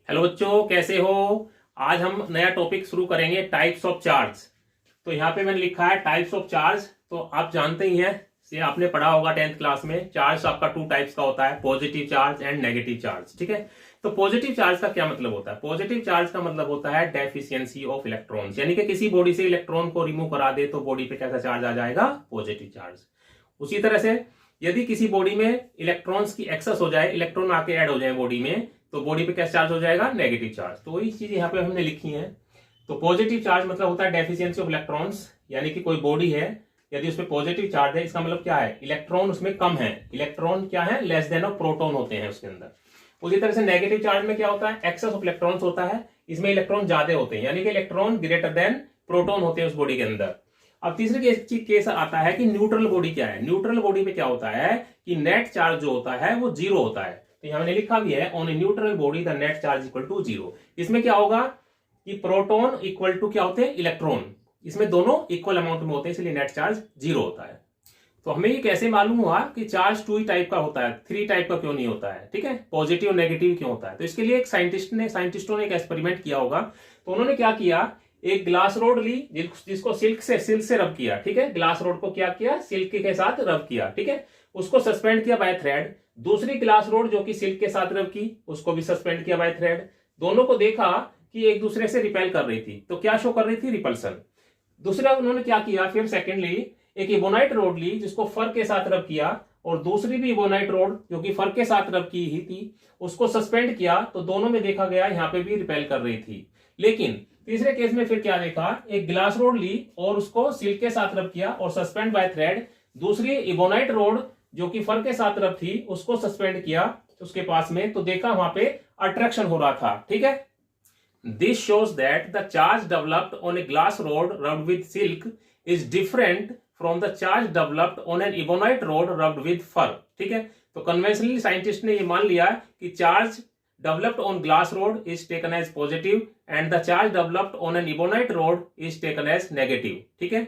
Hello बच्चों, कैसे हो। आज हम नया टॉपिक शुरू करेंगे, टाइप्स ऑफ चार्ज। तो यहाँ पे मैंने लिखा है टाइप्स ऑफ चार्ज। तो आप जानते ही हैं, ये आपने पढ़ा होगा 10th क्लास में। चार्ज आपका 2 टाइप्स का होता है, positive charge and negative charge. ठीक है। तो पॉजिटिव चार्ज का क्या मतलब होता है? पॉजिटिव चार्ज का मतलब होता है डेफिशिएंसी ऑफ इलेक्ट्रॉन्स, यानी कि किसी बॉडी से इलेक्ट्रॉन को रिमूव करा दे तो बॉडी पे कैसा चार्ज आ जाएगा? Positive charge. उसी तरह से यदि किसी बॉडी में इलेक्ट्रॉन्स की एक्सेस हो जाए, इलेक्ट्रॉन आके ऐड हो जाए बॉडी में, तो बॉडी पे कैसा चार्ज हो जाएगा? Negative charge. तो वही चीज यहाँ पे हमने लिखी है। तो पॉजिटिव चार्ज मतलब होता है डेफिशिएंसी ऑफ इलेक्ट्रॉन्स, यानी कि कोई बॉडी है, यदि उसमें पॉजिटिव चार्ज है, इसका मतलब क्या है? इलेक्ट्रॉन उसमें कम है। इलेक्ट्रॉन क्या है? लेस देन ऑफ प्रोटॉन होते हैं उसके अंदर। उसी तरह से नेगेटिव चार्ज में क्या होता है? एक्सेस ऑफ इलेक्ट्रॉन्स होता है, इसमें इलेक्ट्रॉन ज्यादा होते हैं, यानी कि इलेक्ट्रॉन ग्रेटर देन प्रोटॉन होते हैं उस बॉडी के अंदर। अब तीसरे केस आता है कि न्यूट्रल बॉडी क्या है। न्यूट्रल बॉडी पे क्या होता है कि नेट चार्ज जो होता है वो जीरो होता है। तो यहां मैंने लिखा भी है, on a neutral body the net charge equal to zero. इसमें क्या होगा कि प्रोटॉन इक्वल टू क्या होते हैं? इलेक्ट्रॉन। इसमें दोनों इक्वल अमाउंट में होते हैं, इसलिए नेट चार्ज जीरो होता है। तो हमें ये कैसे मालूम हुआ कि चार्ज 2 ही टाइप का होता है, 3 टाइप का क्यों नहीं होता है? ठीक है, पॉजिटिव नेगेटिव क्यों होता है? तो इसके लिए एक साइंटिस्टों ने एक एक्सपेरिमेंट किया होगा। तो उन्होंने क्या किया, एक ग्लास रोड ली, जिसको सिल्क से रब किया। ठीक है, ग्लास रोड को क्या किया? सिल्क के साथ रब किया। ठीक है, उसको सस्पेंड किया बाय थ्रेड। दूसरी ग्लास रोड जो कि सिल्क के साथ रब की, उसको भी सस्पेंड किया बाय थ्रेड। दोनों को देखा कि एक दूसरे से रिपेल कर रही थी। तो क्या शो कर रही थी? रिपल्सन। दूसरा उन्होंने क्या किया, फिर सेकेंडली एक इबोनाइट रोड ली, जिसको फर के साथ रब किया, और दूसरी भी इबोनाइट रोड जो कि फर के साथ रब की ही थी, उसको सस्पेंड किया। तो दोनों में देखा गया यहाँ पे भी रिपेल कर रही थी। लेकिन तीसरे केस में फिर क्या देखा, एक ग्लास रोड ली और उसको सिल्क के साथ रब किया और सस्पेंड बाय थ्रेड। दूसरी इबोनाइट रोड जो कि फर के साथ रब थी, उसको सस्पेंड किया उसके पास में, तो देखा वहां पे अट्रैक्शन हो रहा था। ठीक है, this shows that the charge developed on a glass rod rubbed with silk is different from the charge developed on an ebonite rod rubbed with fur. ठीक है, तो कन्वेंशनली साइंटिस्ट ने ये मान लिया कि charge developed on glass rod is taken as positive and the charge developed on an ebonite rod is taken as negative। ठीक है,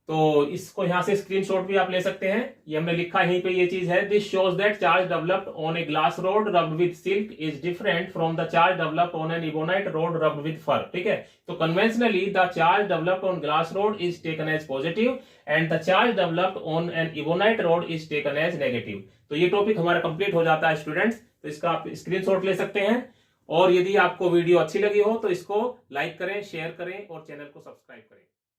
तो इसको यहां से स्क्रीनशॉट भी आप ले सकते हैं। ये हमने लिखा यहीं पे, ये चीज है, this shows that charge developed on a glass rod rubbed with silk is different from the charge developed on an ebonite rod rubbed with fur. ठीक है, तो conventionally the charge developed on glass rod is taken as positive and the charge developed on an ebonite rod is taken as negative. तो ये topic हमारा complete हो जाता है students. तो इसका आप स्क्रीनशॉट ले सकते हैं, और यदि आपको वीडियो अच्छी लगी हो तो इसको लाइक करें, शेयर करें और चैनल को सब्सक्राइब करें।